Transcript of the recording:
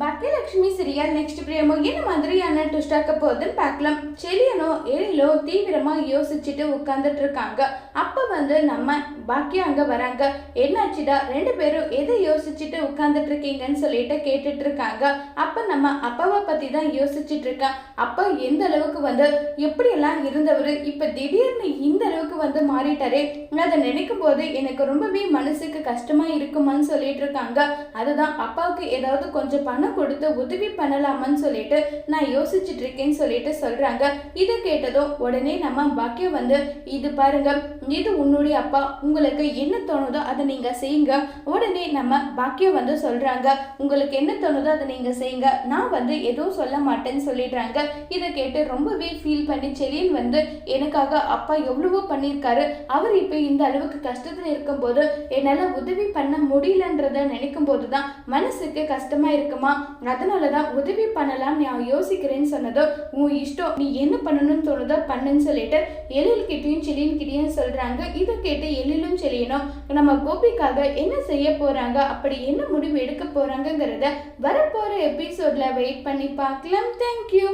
Baakiyalakshmi serial next பிரேமோ என்ன மாதிரியான twist ஆக்க போகுதுன்னு பார்க்கலாம். செலியனோ எழிலோ தீவிரமா யோசிச்சுட்டு உட்கார்ந்துட்டு இருக்காங்க. அப்ப நம்ம பாக்கியா அங்க வராங்க. என்னாச்சுடா ரெண்டு பேரும் எதை யோசிச்சுட்டு உட்கார்ந்துட்டு இருக்கீங்கன்னு சொல்லிட்டு கேட்டுட்டு இருக்காங்க. அப்ப நம்ம அப்பாவை பத்தி தான் யோசிச்சுட்டு இருக்கேன். அப்பா எந்த அளவுக்கு எப்படியெல்லாம் இருந்தவர் இப்ப திடீர்னு இந்த அளவுக்கு மாறிட்டாரே, அதை நினைக்கும் போது எனக்கு ரொம்பவே மனசுக்கு கஷ்டமா இருக்குமான்னு சொல்லிட்டு இருக்காங்க. அதுதான் அப்பாவுக்கு ஏதாவது கொஞ்சம் பணம் கொடுத்து உதவி பண்ணலாமான்னு சொல்லிட்டு நான் யோசிச்சுட்டு இருக்கேன்னு சொல்லிட்டு சொல்றாங்க. இதை கேட்டதும் உடனே நம்ம பாக்கியம் இது பாருங்க, இது உன்னுடைய அப்பா, உங்களுக்கு என்ன தோணுதோ அதை நீங்க செய்யுங்க. உடனே நம்ம பாக்கியம் சொல்றாங்க, உங்களுக்கு என்ன தோணுதோ அதை நீங்க செய்யுங்க, நான் எதுவும் சொல்ல மாட்டேன்னு சொல்லிடுறாங்க. இதை கேட்டு ரொம்பவே ஃபீல் பண்ணி செலியன் எனக்காக அப்பா எவ்வளவோ பண்ணியிருக்காரு, அவர் இப்போ இந்த அளவுக்கு கஷ்டத்துல இருக்கும்போது என்னால உதவி பண்ண முடியலன்றத நினைக்கும் போதுதான் மனசுக்கு கஷ்டமா இருக்குமா, அதனாலதான் உதவி பண்ணலாம் நான் யோசிக்கிறேன்னு சொன்னதோ, உன் இஷ்டம், நீ என்ன பண்ணணும்னு தோணுதோ பண்ணுன்னு சொல்லிட்டு எழில் கிட்டையும் செலியன் கிட்டையும் சொல்றாங்க. இதை கேட்டு எழிலும் செலியனும் நம்ம கோபிக்காக என்ன செய்ய போறாங்க, அப்படி என்ன முடிவு எடுக்க போறாங்கிறத வரப்போற எபிசோட்ல வெயிட் பண்ணி பார்க்கலாம். தேங்க்யூ.